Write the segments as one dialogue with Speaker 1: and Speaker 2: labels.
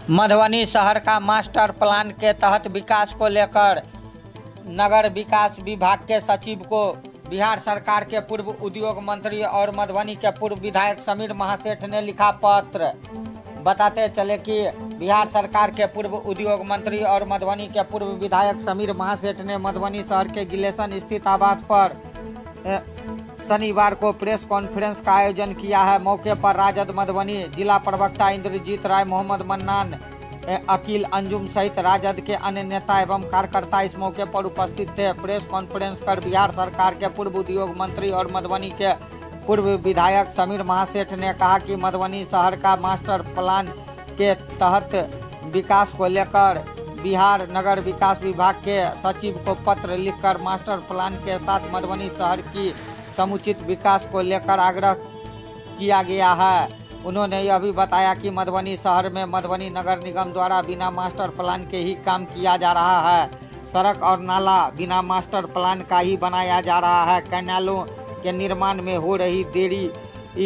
Speaker 1: मधुबनी शहर का master plan के तहत विकास को लेकर नगर विकास विभाग के सचिव को बिहार सरकार के पूर्व उद्योग मंत्री और मधुबनी के पूर्व विधायक समीर महासेठ ने लिखा पत्र। बताते चले कि बिहार सरकार के पूर्व उद्योग मंत्री और मधुबनी के पूर्व विधायक समीर महासेठ ने मधुबनी शहर के गिलेशन स्थित आवास पर शनिवार को प्रेस कॉन्फ्रेंस का आयोजन किया है। मौके पर राजद मधुबनी जिला प्रवक्ता इंद्रजीत राय, मोहम्मद मन्नान, अकील अंजुम सहित राजद के अन्य नेता एवं कार्यकर्ता इस मौके पर उपस्थित थे। प्रेस कॉन्फ्रेंस कर बिहार सरकार के पूर्व उद्योग मंत्री और मधुबनी के पूर्व विधायक समीर महासेठ ने कहा कि मधुबनी शहर का मास्टर प्लान के तहत विकास को लेकर बिहार नगर विकास विभाग के सचिव को पत्र लिखकर मास्टर प्लान के साथ मधुबनी शहर की समुचित विकास को लेकर आग्रह किया गया है। उन्होंने यह भी बताया कि मधुबनी शहर में मधुबनी नगर निगम द्वारा बिना मास्टर प्लान के ही काम किया जा रहा है। सड़क और नाला बिना मास्टर प्लान का ही बनाया जा रहा है। कैनालों के निर्माण में हो रही देरी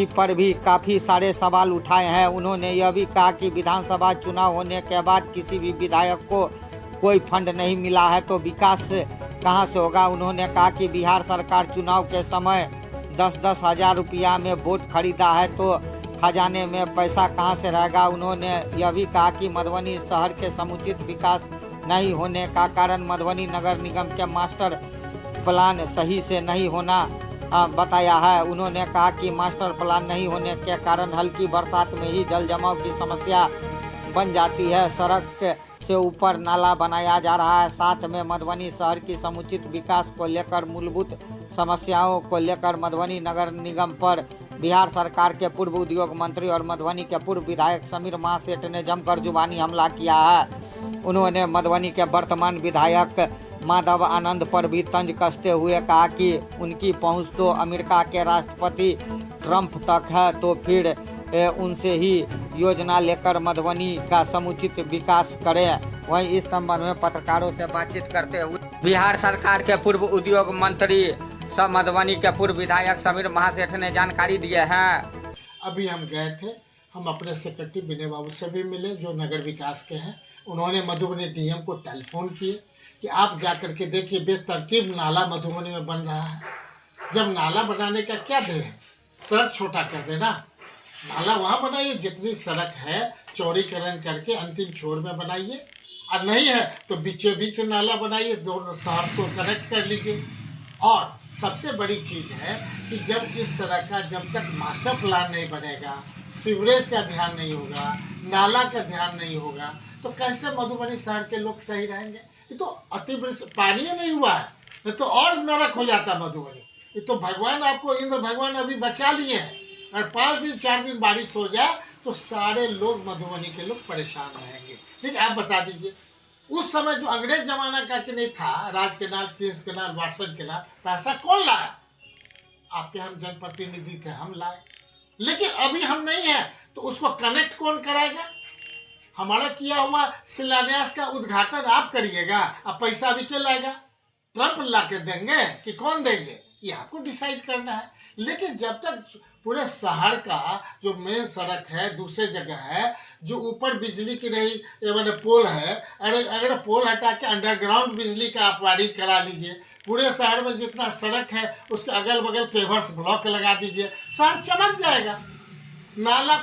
Speaker 1: पर भी काफ़ी सारे सवाल उठाए हैं। उन्होंने यह भी कहा कि विधानसभा चुनाव होने के बाद किसी भी विधायक को कोई फंड नहीं मिला है तो विकास कहां से होगा। उन्होंने कहा कि बिहार सरकार चुनाव के समय 10-10 हज़ार रुपया में वोट खरीदा है तो खजाने में पैसा कहां से रहेगा। उन्होंने यह भी कहा कि मधुबनी शहर के समुचित विकास नहीं होने का कारण मधुबनी नगर निगम के मास्टर प्लान सही से नहीं होना बताया है। उन्होंने कहा कि मास्टर प्लान नहीं होने के कारण हल्की बरसात में ही जल जमाव की समस्या बन जाती है। सड़क से ऊपर नाला बनाया जा रहा है। साथ में मधुबनी शहर की समुचित विकास को लेकर मूलभूत समस्याओं को लेकर मधुबनी नगर निगम पर बिहार सरकार के पूर्व उद्योग मंत्री और मधुबनी के पूर्व विधायक समीर महासेठ ने जमकर जुबानी हमला किया है। उन्होंने मधुबनी के वर्तमान विधायक माधव आनंद पर भी तंज कसते हुए कहा कि उनकी पहुंच तो अमेरिका के राष्ट्रपति ट्रंप तक है तो फिर उनसे ही योजना लेकर मधुबनी का समुचित विकास करें। वहीं इस संबंध में पत्रकारों से बातचीत करते हुए बिहार सरकार के पूर्व उद्योग मंत्री मधुबनी के पूर्व विधायक समीर महासेठ ने जानकारी दिए हैं।
Speaker 2: अभी हम गए थे, हम अपने सेक्रेटरी विनय बाबू से भी मिले जो नगर विकास के हैं। उन्होंने मधुबनी डीएम को टेलीफोन किए कि आप जाकर के देखिए बेतरतीब नाला मधुबनी में बन रहा है। जब नाला बनाने का क्या दे है, सड़क छोटा कर देना, नाला वहाँ बनाइए, जितनी सड़क है चौड़ीकरण करके अंतिम छोर में बनाइए, और नहीं है तो बीचों बीच नाला बनाइए, दोनों शहर को कनेक्ट कर लीजिए। और सबसे बड़ी चीज़ है कि जब इस तरह का जब तक मास्टर प्लान नहीं बनेगा, सीवरेज का ध्यान नहीं होगा, नाला का ध्यान नहीं होगा, तो कैसे मधुबनी शहर के लोग सही रहेंगे। ये तो अतिवृष्टि पानी ही नहीं हुआ है, नहीं तो और नरक हो जाता मधुबनी। ये तो भगवान आपको, इंद्र भगवान अभी बचा लिए हैं, और 5 दिन 4 दिन बारिश हो जाए तो सारे लोग मधुबनी के लोग परेशान रहेंगे। ठीक है, आप बता दीजिए उस समय जो अंग्रेज जमाना का कि नहीं था, Raj canal, Queens canal, Watson canal, पैसा कौन लाया? आपके हम जनप्रतिनिधि थे, हम लाए। लेकिन अभी हम नहीं है तो उसको कनेक्ट कौन कराएगा? हमारा किया हुआ शिलान्यास का उद्घाटन आप करिएगा, अब पैसा भी क्या लाएगा? ट्रंप ला के देंगे कि कौन देंगे, ये आपको डिसाइड करना है। लेकिन जब तक पूरे शहर का जो मेन सड़क है, दूसरे जगह है, जो ऊपर बिजली की नहीं मैंने पोल है, अगर पोल हटा के अंडरग्राउंड बिजली का आप वायरिंग करा लीजिए। पूरे शहर में जितना सड़क है उसके अगल बगल पेवर्स ब्लॉक लगा दीजिए, शहर चमक जाएगा। नाला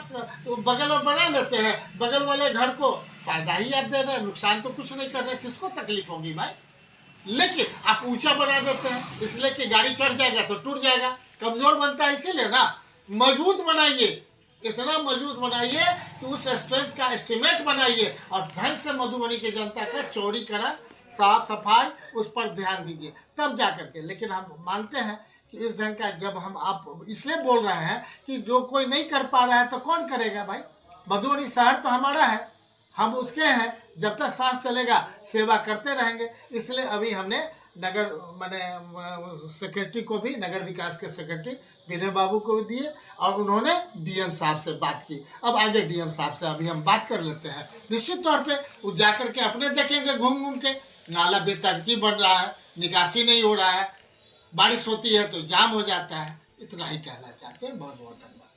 Speaker 2: बगल में बना लेते हैं, बगल वाले घर को फायदा ही आप दे रहे हैं, नुकसान तो कुछ नहीं कर रहे, किसको तकलीफ होगी भाई? लेकिन आप ऊंचा बना देते हैं इसलिए कि गाड़ी चढ़ जाएगा तो टूट जाएगा, कमजोर बनता है इसीलिए ना। मजबूत बनाइए, इतना मजबूत बनाइए कि उस स्ट्रेंथ का एस्टिमेट बनाइए और ढंग से मधुबनी की जनता का चौड़ीकरण, साफ सफाई, उस पर ध्यान दीजिए, तब जा करके। लेकिन हम मानते हैं कि इस ढंग का जब हम आप इसलिए बोल रहे हैं कि जो कोई नहीं कर पा रहा है तो कौन करेगा भाई? मधुबनी शहर तो हमारा है, हम उसके हैं, जब तक सांस चलेगा सेवा करते रहेंगे। इसलिए अभी हमने नगर मैंने सेक्रेटरी को भी, नगर विकास के सेक्रेटरी विनय बाबू को भी दिए और उन्होंने डीएम साहब से बात की। अब आगे डीएम साहब से अभी हम बात कर लेते हैं। निश्चित तौर पे वो जाकर के अपने देखेंगे घूम घूम के, नाला बेतरतीब बन रहा है, निकासी नहीं हो रहा है, बारिश होती है तो जाम हो जाता है। इतना ही कहना चाहते हैं। बहुत बहुत धन्यवाद।